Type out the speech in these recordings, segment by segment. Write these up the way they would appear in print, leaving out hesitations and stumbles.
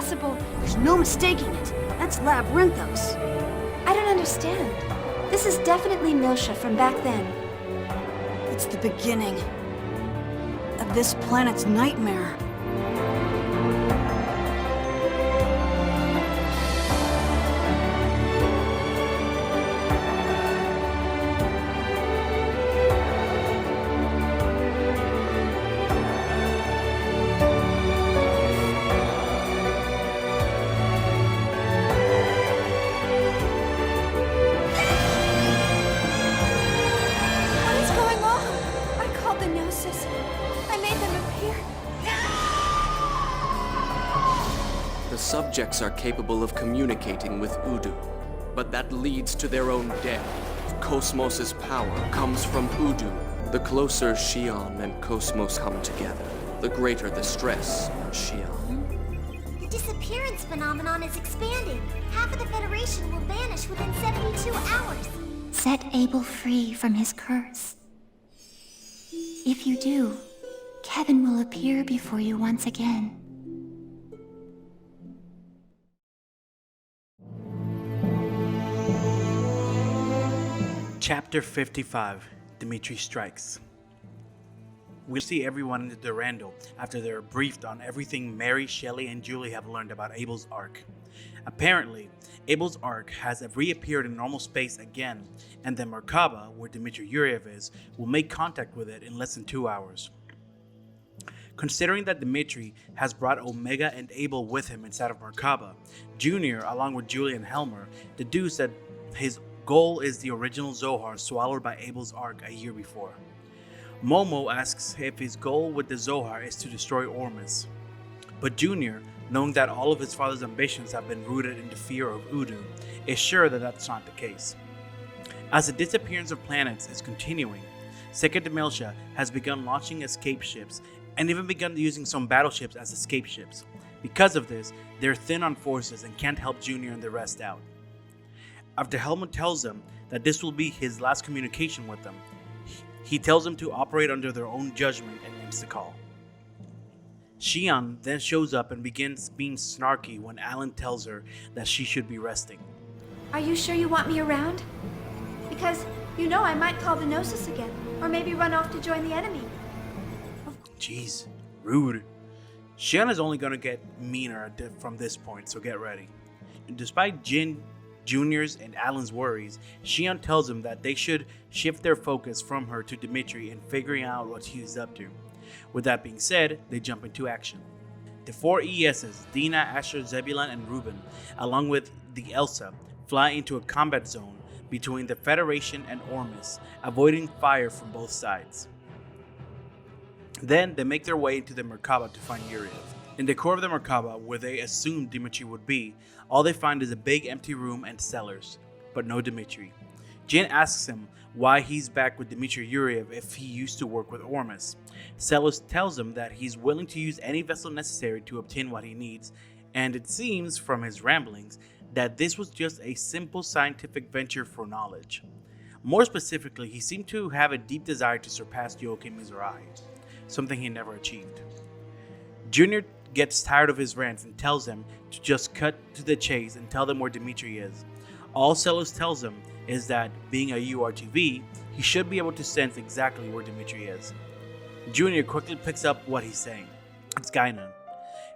impossible. There's no mistaking it. That's Labyrinthos. I don't understand. This is definitely Milsha from back then. It's the beginning of this planet's nightmare. Subjects are capable of communicating with Udu, but that leads to their own death. Cosmos' power comes from Udu. The closer Xion and Cosmos come together, the greater the stress on Xion. The disappearance phenomenon is expanding. Half of the Federation will vanish within 72 hours. Set Abel free from his curse. If you do, Kevin will appear before you once again. Chapter 55, Dmitri Strikes. We see everyone in the Durando after they're briefed on everything Mary, Shelley, and Julie have learned about Abel's Ark. Apparently, Abel's Ark has reappeared in normal space again, and the Merkaba, where Dmitry Yuriev is, will make contact with it in less than 2 hours. Considering that Dmitri has brought Omega and Abel with him inside of Merkaba, Junior, along with Julie and Helmer, deduce that his goal is the original Zohar swallowed by Abel's Ark a year before. Momo asks if his goal with the Zohar is to destroy Ormus, but Junior, knowing that all of his father's ambitions have been rooted in the fear of Udu, is sure that that's not the case. As the disappearance of planets is continuing, Second Milsha has begun launching escape ships and even begun using some battleships as escape ships. Because of this, they're thin on forces and can't help Junior and the rest out. After Helmut tells them that this will be his last communication with them, he tells them to operate under their own judgment and ends the call. Xion then shows up and begins being snarky when Alan tells her that she should be resting. Are you sure you want me around? Because, you know, I might call the Gnosis again, or maybe run off to join the enemy. Jeez, rude. Xion is only gonna get meaner from this point, so get ready. Despite Junior's and Alan's worries, Xion tells them that they should shift their focus from her to Dmitri and figuring out what he's up to. With that being said, they jump into action. The 4 ESs, Dina, Asher, Zebulon, and Ruben, along with the Elsa, fly into a combat zone between the Federation and Ormus, avoiding fire from both sides. Then they make their way into the Merkaba to find Yuriev. In the core of the Merkaba, where they assumed Dmitri would be, all they find is a big empty room and cellars, but no Dmitri. Jin asks him why he's back with Dmitri Yuriev if he used to work with Ormus. Celos tells him that he's willing to use any vessel necessary to obtain what he needs, and it seems from his ramblings that this was just a simple scientific venture for knowledge. More specifically, he seemed to have a deep desire to surpass Joachim Mizrahi, something he never achieved. Junior gets tired of his rants and tells them to just cut to the chase and tell them where Dmitri is. All Celos tells him is that, being a URTV, he should be able to sense exactly where Dmitri is. Junior quickly picks up what he's saying. It's Guinan.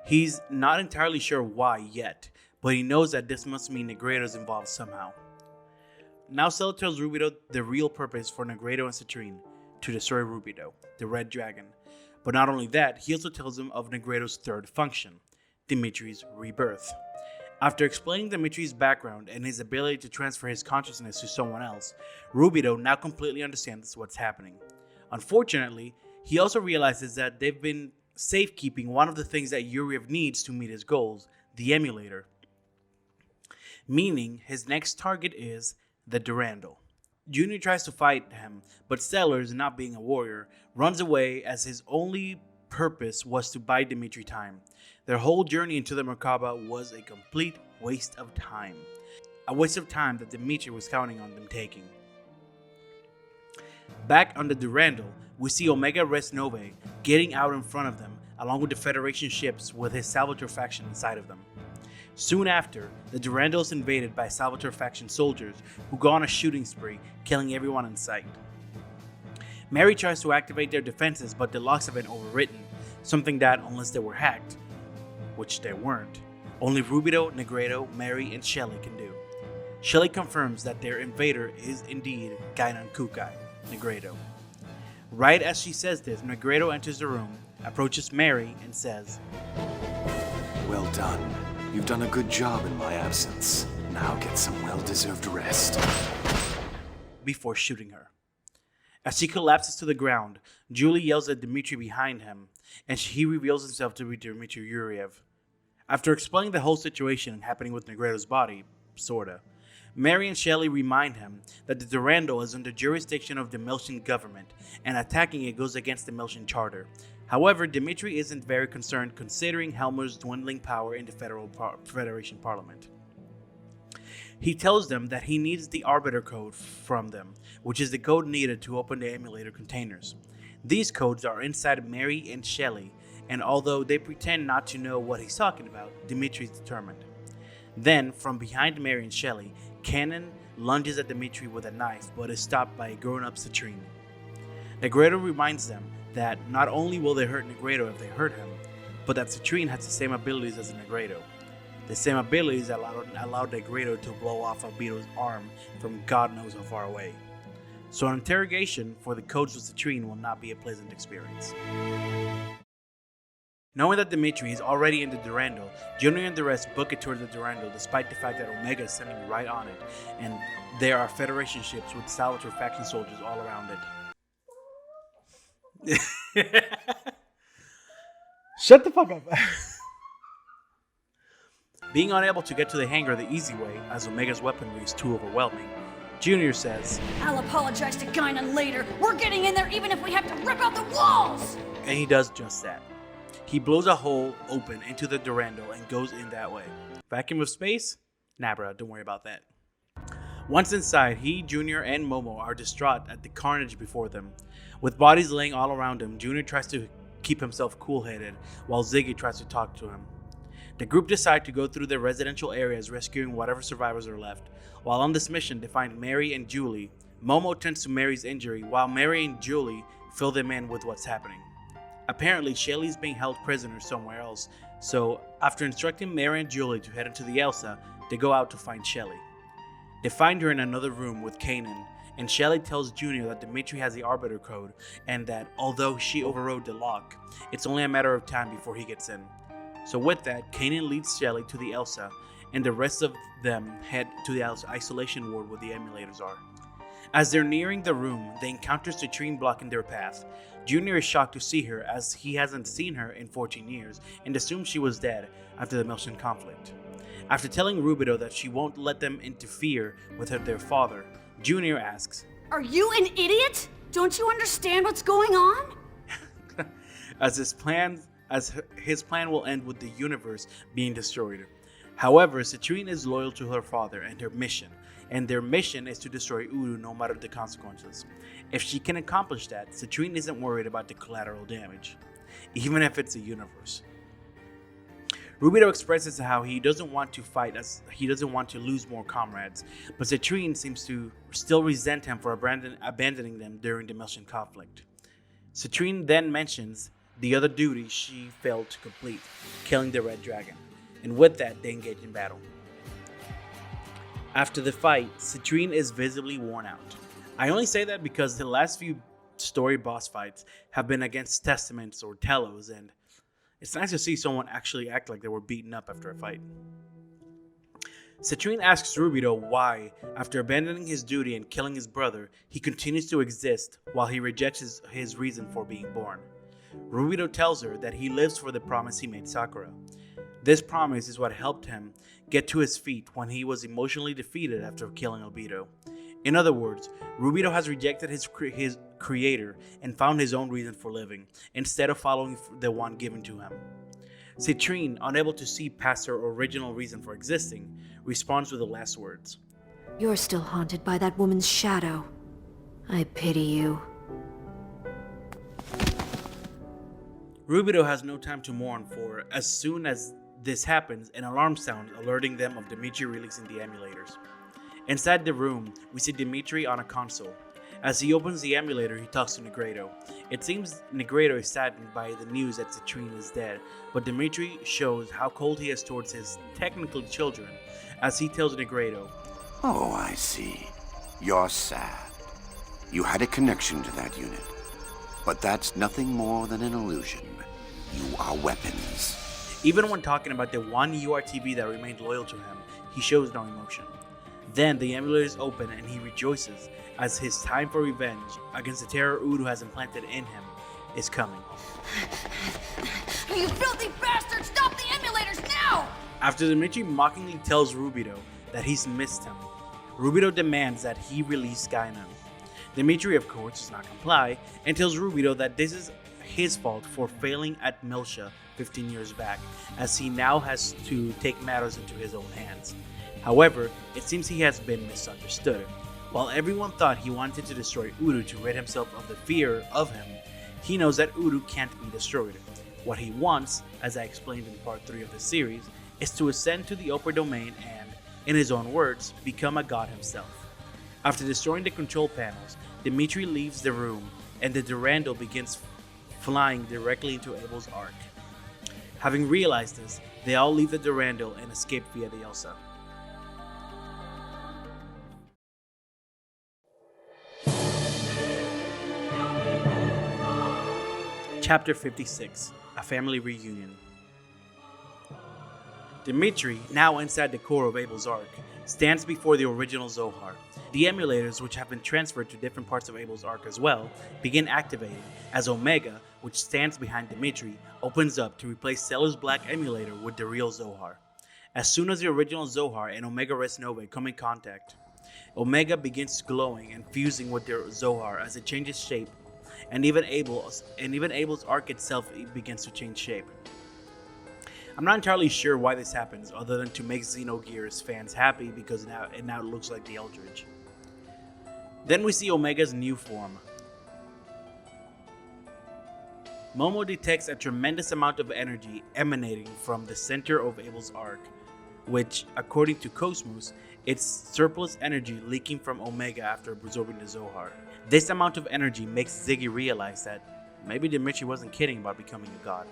He's not entirely sure why yet, but he knows that this must mean Negredo's involved somehow. Now Celos tells Rubido the real purpose for Negredo and Citrine, to destroy Rubido, the Red Dragon. But not only that, he also tells him of Negredo's third function, Dmitri's rebirth. After explaining Dmitri's background and his ability to transfer his consciousness to someone else, Rubido now completely understands what's happening. Unfortunately, he also realizes that they've been safekeeping one of the things that Yuriev needs to meet his goals, the emulator. Meaning, his next target is the Durando. Junior tries to fight him, but Sellers, not being a warrior, runs away as his only purpose was to buy Dmitri time. Their whole journey into the Merkaba was a complete waste of time. A waste of time that Dmitri was counting on them taking. Back on the Durando, we see Omega Res Novae getting out in front of them, along with the Federation ships with his Salvatore faction inside of them. Soon after, the Durando is invaded by Salvatore faction soldiers who go on a shooting spree, killing everyone in sight. Mary tries to activate their defenses, but the locks have been overwritten, something that, unless they were hacked, which they weren't, only Rubido, Negredo, Mary, and Shelly can do. Shelly confirms that their invader is indeed Gainan Kukai, Negredo. Right as she says this, Negredo enters the room, approaches Mary, and says, Well done. You've done a good job in my absence. Now get some well-deserved rest. Before shooting her. As she collapses to the ground, Julie yells at Dmitri behind him, and he reveals himself to be Dmitry Yuriev. After explaining the whole situation happening with Negredo's body, sorta, Mary and Shelley remind him that the Durando is under jurisdiction of the Miltian government, and attacking it goes against the Miltian charter. However, Dmitri isn't very concerned considering Helmer's dwindling power in the Federation Parliament. He tells them that he needs the Arbiter Code from them, which is the code needed to open the emulator containers. These codes are inside Mary and Shelley, and although they pretend not to know what he's talking about, Dmitri is determined. Then, from behind Mary and Shelley, Cannon lunges at Dmitri with a knife, but is stopped by a grown-up Citrine. Negredo reminds them that not only will they hurt Negredo if they hurt him, but that Citrine has the same abilities as Negredo. The same abilities allowed Negredo to blow off Rubido's arm from God knows how far away. So an interrogation for the codes with Citrine will not be a pleasant experience. Knowing that Dmitri is already in the Durando, Junior and the rest book it towards the Durando despite the fact that Omega is sending right on it, and there are Federation ships with Salvatore faction soldiers all around it. Shut the fuck up. Being unable to get to the hangar the easy way, as Omega's weaponry is too overwhelming, Junior says, I'll apologize to Guinan later. We're getting in there even if we have to rip out the walls! And he does just that. He blows a hole open into the Durando and goes in that way. Vacuum of space? Nah, bro, don't worry about that. Once inside, he, Junior, and Momo are distraught at the carnage before them. With bodies laying all around him, Junior tries to keep himself cool-headed, while Ziggy tries to talk to him. The group decide to go through the residential areas, rescuing whatever survivors are left. While on this mission, they find Mary and Julie. Momo tends to Mary's injury, while Mary and Julie fill them in with what's happening. Apparently, Shelley's being held prisoner somewhere else, so after instructing Mary and Julie to head into the Elsa, they go out to find Shelley. They find her in another room with Kanan, and Shelley tells Junior that Dmitri has the Arbiter Code, and that although she overrode the lock, it's only a matter of time before he gets in. So with that, Kanan leads Shelley to the Elsa, and the rest of them head to the Elsa isolation ward where the emulators are. As they're nearing the room, they encounter Citrine blocking their path. Junior is shocked to see her, as he hasn't seen her in 14 years, and assumes she was dead after the Miltian conflict. After telling Rubido that she won't let them interfere with their father, Junior asks, Are you an idiot? Don't you understand what's going on? as his plan will end with the universe being destroyed. However, Citrine is loyal to her father and her mission, and their mission is to destroy Uru no matter the consequences. If she can accomplish that, Citrine isn't worried about the collateral damage, even if it's a universe. Rubido expresses how he doesn't want to fight as he doesn't want to lose more comrades, but Citrine seems to still resent him for abandoning them during the Miltian conflict. Citrine then mentions the other duty she failed to complete, killing the Red Dragon, and with that they engage in battle. After the fight, Citrine is visibly worn out. I only say that because the last few story boss fights have been against Testaments or Telos, and it's nice to see someone actually act like they were beaten up after a fight. Citrine asks Rubido why, after abandoning his duty and killing his brother, he continues to exist while he rejects his reason for being born. Rubido tells her that he lives for the promise he made Sakura. This promise is what helped him get to his feet when he was emotionally defeated after killing Rubido. In other words, Rubido has rejected his creator and found his own reason for living, instead of following the one given to him. Citrine, unable to see past her original reason for existing, responds with the last words. You're still haunted by that woman's shadow. I pity you. Rubido has no time to mourn, for as soon as this happens, an alarm sounds, alerting them of Dmitri releasing the emulators. Inside the room, we see Dmitri on a console. As he opens the emulator, he talks to Negredo. It seems Negredo is saddened by the news that Citrine is dead, but Dmitri shows how cold he is towards his technical children as he tells Negredo, Oh, I see. You're sad. You had a connection to that unit. But that's nothing more than an illusion. You are weapons. Even when talking about the one URTV that remained loyal to him, he shows no emotion. Then the emulators open and he rejoices as his time for revenge against the terror Udo has implanted in him is coming. You filthy bastard! Stop the emulators now! After Dmitri mockingly tells Rubido that he's missed him, Rubido demands that he release Guinan. Dmitri, of course, does not comply and tells Rubido that this is his fault for failing at Miltia 15 years back, as he now has to take matters into his own hands. However, it seems he has been misunderstood. While everyone thought he wanted to destroy Udo to rid himself of the fear of him, he knows that Udo can't be destroyed. What he wants, as I explained in part 3 of the series, is to ascend to the upper domain and, in his own words, become a god himself. After destroying the control panels, Dmitri leaves the room and the Durando begins flying directly into Abel's ark. Having realized this, they all leave the Durando and escape via the Elsa. Chapter 56, A Family Reunion. Dmitri, now inside the core of Abel's ark, stands before the original Zohar. The emulators, which have been transferred to different parts of Abel's ark as well, begin activating as Omega, which stands behind Dmitri, opens up to replace Seller's black emulator with the real Zohar. As soon as the original Zohar and Omega Res Novae come in contact, Omega begins glowing and fusing with their Zohar as it changes shape, and even Abel's ark itself begins to change shape. I'm not entirely sure why this happens, other than to make Xenogears fans happy because now it looks like the Eldridge. Then we see Omega's new form. Momo detects a tremendous amount of energy emanating from the center of Abel's ark, which, according to Cosmos, it's surplus energy leaking from Omega after absorbing the Zohar. This amount of energy makes Ziggy realize that maybe Dmitri wasn't kidding about becoming a god.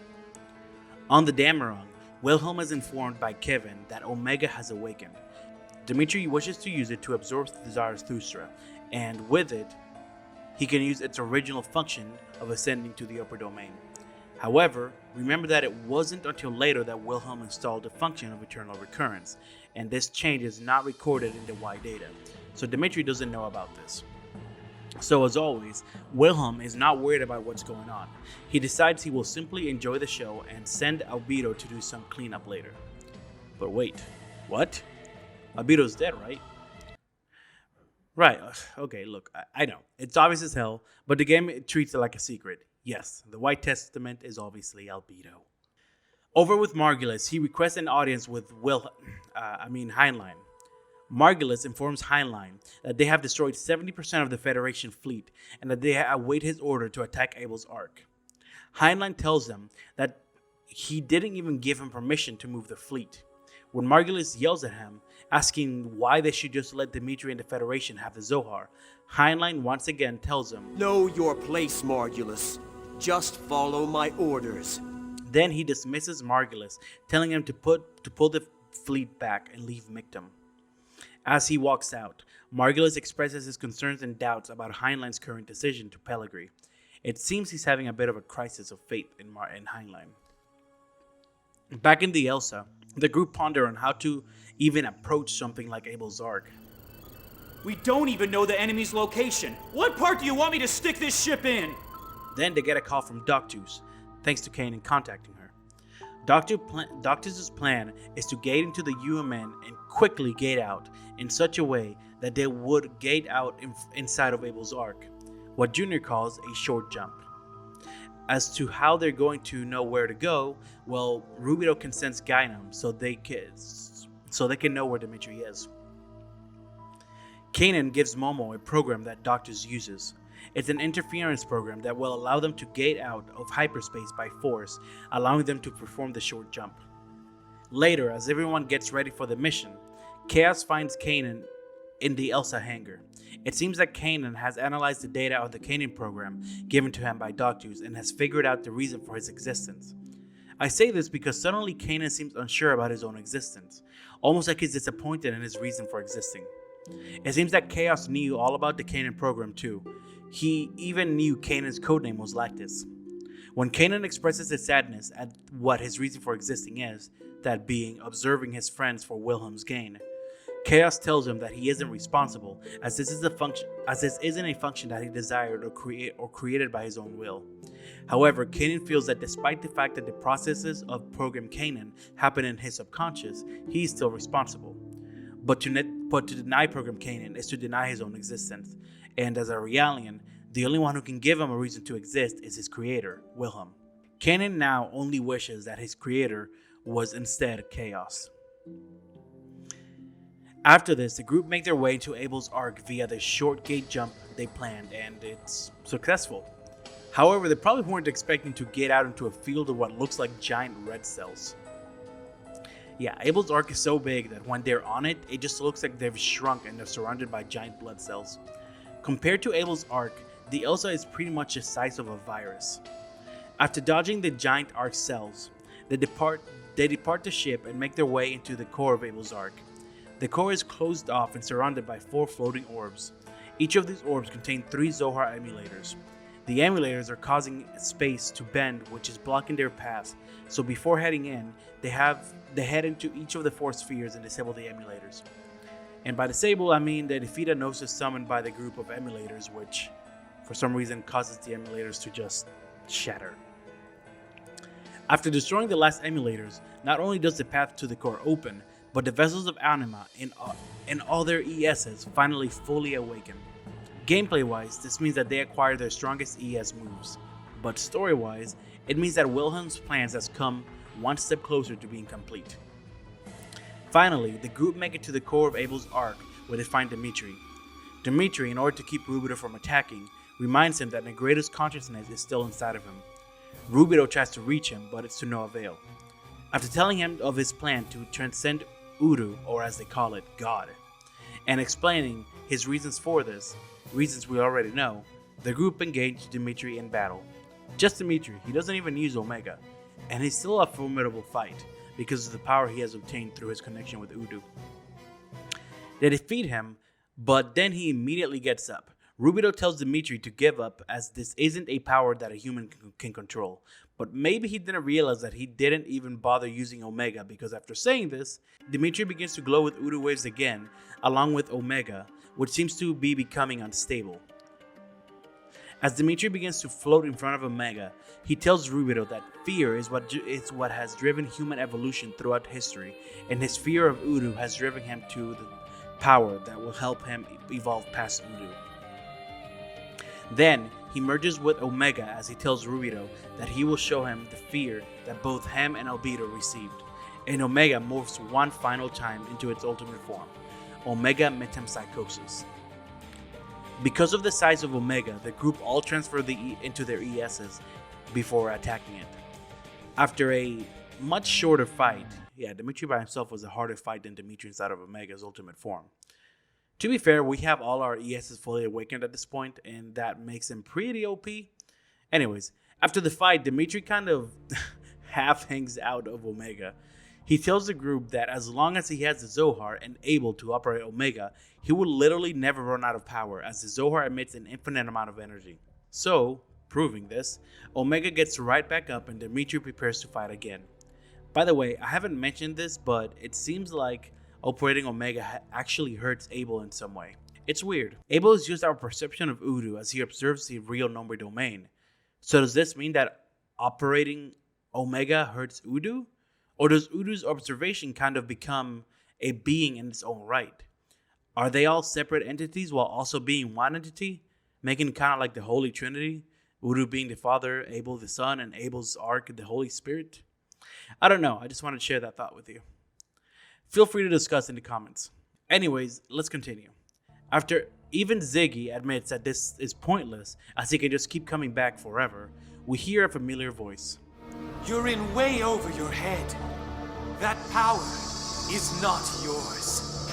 On the Dameron, Wilhelm is informed by Kevin that Omega has awakened. Dmitri wishes to use it to absorb Zarathustra, and with it, he can use its original function of ascending to the upper domain. However, remember that it wasn't until later that Wilhelm installed the function of eternal recurrence, and this change is not recorded in the Y data, so Dmitri doesn't know about this. So as always, Wilhelm is not worried about what's going on. He decides he will simply enjoy the show and send Albedo to do some cleanup later. But wait, what? Albedo's dead, right? Right, okay, look, I know, it's obvious as hell, but the game treats it like a secret. Yes, the White Testament is obviously Albedo. Over with Margulis, he requests an audience with Heinlein. Margulis informs Heinlein that they have destroyed 70% of the Federation fleet and that they await his order to attack Abel's ark. Heinlein tells them that he didn't even give him permission to move the fleet. When Margulis yells at him, asking why they should just let Dmitri and the Federation have the Zohar, Heinlein once again tells him, "Know your place, Margulis. Just follow my orders." Then he dismisses Margulis, telling him to pull the fleet back and leave Mictum. As he walks out, Margulis expresses his concerns and doubts about Heinlein's current decision to Pellegrini. It seems he's having a bit of a crisis of faith in Heinlein. Back in the Elsa, the group ponder on how to even approach something like Abel's ark. We don't even know the enemy's location. What part do you want me to stick this ship in? Then they get a call from Doctus, thanks to Kanan contacting her. Doctus' plan is to gate into the UMN and quickly gate out in such a way that they would gate out inside of Abel's ark, what Junior calls a short jump. As to how they're going to know where to go, well, Rubido can sense Guinan so they can know where Dmitri is. Kanan gives Momo a program that Doctus uses. It's an interference program that will allow them to gate out of hyperspace by force, allowing them to perform the short jump. Later, as everyone gets ready for the mission, Chaos finds Kanan in the Elsa hangar. It seems that Kanan has analyzed the data of the Kanan program given to him by doctors and has figured out the reason for his existence. I say this because suddenly Kanan seems unsure about his own existence, almost like he's disappointed in his reason for existing. It seems that Chaos knew all about the Kanan program too. He even knew Kanan's codename was Lactus. When Kanan expresses his sadness at what his reason for existing is, that being observing his friends for Wilhelm's gain, Chaos tells him that he isn't responsible, as this isn't a function that he desired or created by his own will. However, Kanan feels that despite the fact that the processes of Program Kanan happen in his subconscious, he is still responsible. But to deny Program Kanan is to deny his own existence, and as a Realian, the only one who can give him a reason to exist is his creator, Wilhelm. Kanan now only wishes that his creator was instead Chaos. After this, the group make their way into Abel's Ark via the short gate jump they planned, and it's successful. However, they probably weren't expecting to get out into a field of what looks like giant red cells. Yeah, Abel's Ark is so big that when they're on it, it just looks like they've shrunk and they're surrounded by giant blood cells. Compared to Abel's Ark, the Elsa is pretty much the size of a virus. After dodging the giant Ark cells, they depart the ship and make their way into the core of Abel's Ark. The core is closed off and surrounded by 4 floating orbs. Each of these orbs contain 3 Zohar emulators. The emulators are causing space to bend, which is blocking their path, so before heading in, they head into each of the 4 spheres and disable the emulators. And by disable, I mean they defeat a Gnosis summoned by the group of emulators, which for some reason causes the emulators to just shatter. After destroying the last emulators, not only does the path to the core open, but the vessels of Anima and all their ESs finally fully awaken. Gameplay-wise, this means that they acquire their strongest ES moves, but story-wise, it means that Wilhelm's plans has come one step closer to being complete. Finally, the group make it to the core of Abel's Ark, where they find Dmitri. Dmitri, in order to keep Rubido from attacking, reminds him that Negredo's consciousness is still inside of him. Rubido tries to reach him, but it's to no avail. After telling him of his plan to transcend Uru, or as they call it, God, and explaining his reasons for this, reasons we already know, the group engaged Dmitri in battle. Just Dmitri, he doesn't even use Omega, and he's still a formidable fight because of the power he has obtained through his connection with Udu. They defeat him, but then he immediately gets up. Rubido tells Dmitri to give up as this isn't a power that a human can control, but maybe he didn't realize that he didn't even bother using Omega, because after saying this, Dmitri begins to glow with Udu waves again, along with Omega, which seems to be becoming unstable. As Dmitri begins to float in front of Omega, he tells Rubido that fear is what has driven human evolution throughout history, and his fear of Udu has driven him to the power that will help him evolve past Udu. Then, he merges with Omega as he tells Rubido that he will show him the fear that both him and Albedo received, and Omega morphs one final time into its ultimate form, Omega Metempsychosis. Because of the size of Omega, the group all transfer into their ESs before attacking it. After a much shorter fight, Dmitri by himself was a harder fight than Dmitri inside of Omega's ultimate form. To be fair, we have all our ESs fully awakened at this point, and that makes him pretty OP. Anyways, after the fight, Dmitri kind of half hangs out of Omega. He tells the group that as long as he has the Zohar and able to operate Omega, he will literally never run out of power, as the Zohar emits an infinite amount of energy. So, proving this, Omega gets right back up and Dmitri prepares to fight again. By the way, I haven't mentioned this, but it seems like operating Omega actually hurts Abel in some way. It's weird. Abel is just our perception of Udu as he observes the real number domain. So does this mean that operating Omega hurts Udu? Or does Udu's observation kind of become a being in its own right? Are they all separate entities while also being one entity? Making it kind of like the Holy Trinity? Udu being the Father, Abel the Son, and Abel's Ark the Holy Spirit? I don't know. I just wanted to share that thought with you. Feel free to discuss in the comments. Anyways, let's continue. After even Ziggy admits that this is pointless, as he can just keep coming back forever, we hear a familiar voice. You're in way over your head. That power is not yours.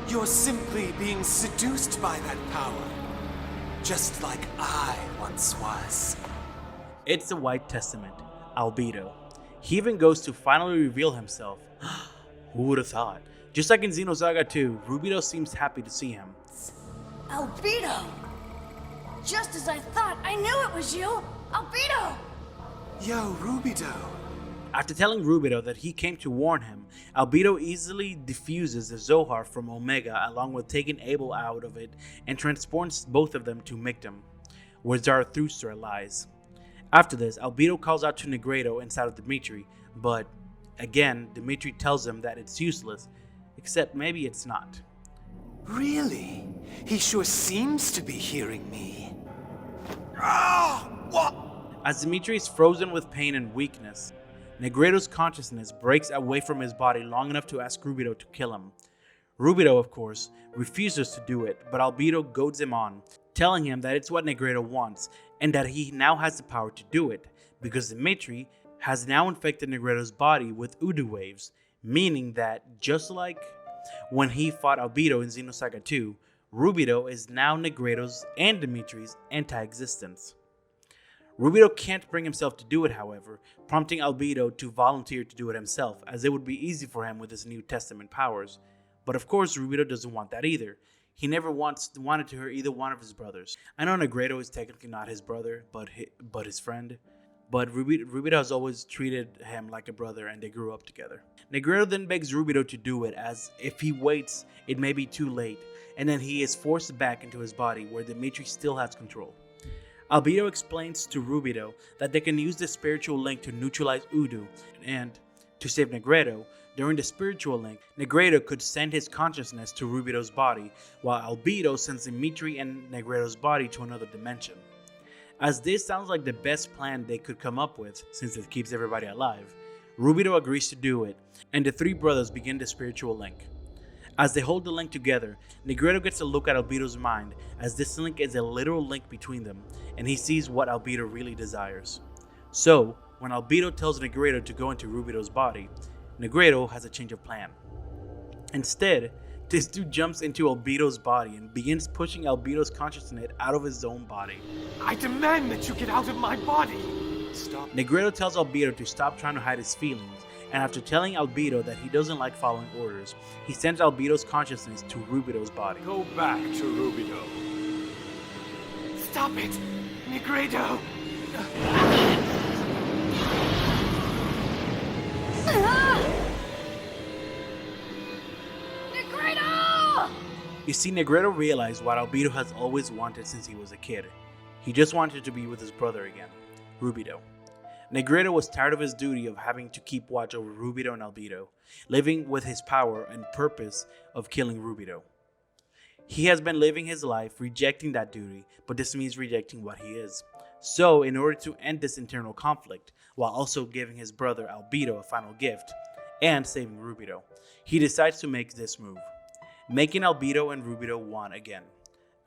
You're simply being seduced by that power, just like I once was. It's the White Testament, Albedo. He even goes to finally reveal himself. Who would have thought? Just like in Xenosaga 2, Rubido seems happy to see him. Albedo! Just as I thought, I knew it was you! Albedo! Yo, Rubido. After telling Rubido that he came to warn him, Albedo easily diffuses the Zohar from Omega along with taking Abel out of it and transports both of them to Mictum, where Zarathustra lies. After this, Albedo calls out to Negredo inside of Dmitri, but again, Dmitri tells him that it's useless, except maybe it's not. Really? He sure seems to be hearing me. As Dmitri is frozen with pain and weakness, Negredo's consciousness breaks away from his body long enough to ask Rubido to kill him. Rubido, of course, refuses to do it, but Albedo goads him on, telling him that it's what Negredo wants and that he now has the power to do it, because Dmitri has now infected Negredo's body with Udu waves, meaning that just like when he fought Albedo in Xenosaga 2, Rubido is now Negredo's and Dmitri's anti-existence. Rubido can't bring himself to do it, however, prompting Albedo to volunteer to do it himself, as it would be easy for him with his New Testament powers. But of course, Rubido doesn't want that either. He never wanted to hurt either one of his brothers. I know Negredo is technically not his brother, but his friend. But Rubido has always treated him like a brother, and they grew up together. Negredo then begs Rubido to do it, as if he waits, it may be too late, and then he is forced back into his body, where Dmitri still has control. Albedo explains to Rubido that they can use the spiritual link to neutralize Udu, and to save Negredo, during the spiritual link, Negredo could send his consciousness to Rubido's body, while Albedo sends Dmitri and Negredo's body to another dimension. As this sounds like the best plan they could come up with, since it keeps everybody alive, Rubido agrees to do it, and the three brothers begin the spiritual link. As they hold the link together, Negredo gets a look at Albedo's mind, as this link is a literal link between them, and he sees what Albedo really desires. So, when Albedo tells Negredo to go into Rubido's body, Negredo has a change of plan. Instead, this dude jumps into Albedo's body and begins pushing Albedo's consciousness out of his own body. I demand that you get out of my body! Stop. Negredo tells Albedo to stop trying to hide his feelings, and after telling Albedo that he doesn't like following orders, he sends Albedo's consciousness to Rubido's body. Go back to Rubido. Stop it! Negredo! Negredo! You see, Negredo realized what Albedo has always wanted since he was a kid. He just wanted to be with his brother again, Rubido. Negredo was tired of his duty of having to keep watch over Rubido and Albedo, living with his power and purpose of killing Rubido. He has been living his life rejecting that duty, but this means rejecting what he is. So, in order to end this internal conflict, while also giving his brother Albedo a final gift, and saving Rubido, he decides to make this move, making Albedo and Rubido one again,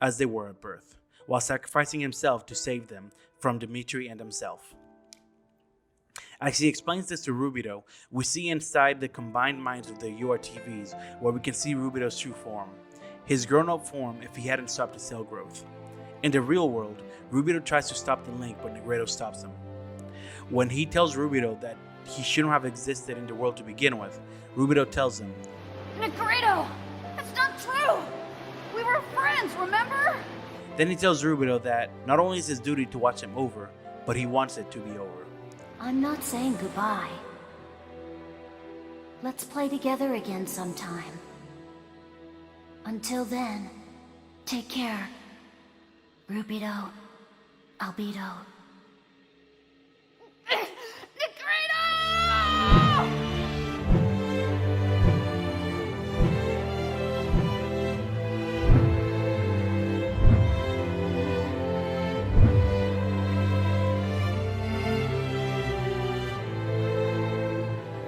as they were at birth, while sacrificing himself to save them from Dmitri and himself. As he explains this to Rubido, we see inside the combined minds of the URTVs where we can see Rubido's true form, his grown-up form if he hadn't stopped his cell growth. In the real world, Rubido tries to stop the link, but Negredo stops him. When he tells Rubido that he shouldn't have existed in the world to begin with, Rubido tells him, Negredo! That's not true! We were friends, remember? Then he tells Rubido that not only is his duty to watch him over, but he wants it to be over. I'm not saying goodbye. Let's play together again sometime. Until then, take care. Rubido, Albedo.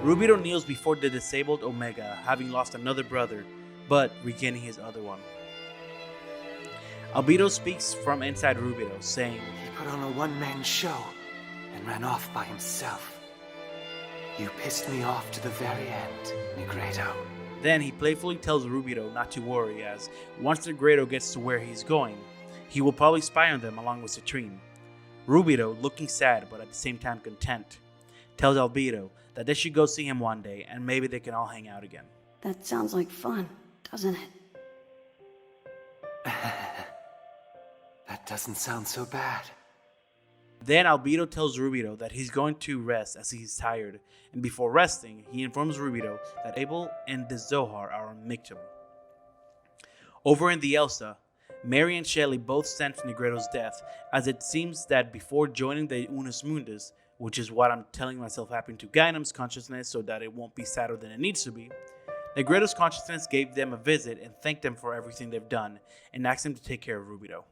Rubido kneels before the disabled Omega, having lost another brother, but regaining his other one. Albedo speaks from inside Rubido, saying, He put on a one-man show, and and ran off by himself. You pissed me off to the very end, Negredo. Then he playfully tells Rubido not to worry, as once Negredo gets to where he's going, he will probably spy on them along with Citrine. Rubido, looking sad but at the same time content, tells Albedo that they should go see him one day and maybe they can all hang out again. That sounds like fun, doesn't it? That doesn't sound so bad. Then Albedo tells Rubido that he's going to rest as he's tired, and before resting, he informs Rubido that Abel and the Zohar are on Mictum. Over in the Elsa, Mary and Shelley both sense Negredo's death, as it seems that before joining the Unus Mundus, which is what I'm telling myself happened to Gainam's consciousness so that it won't be sadder than it needs to be, Negredo's consciousness gave them a visit and thanked them for everything they've done, and asked them to take care of Rubido.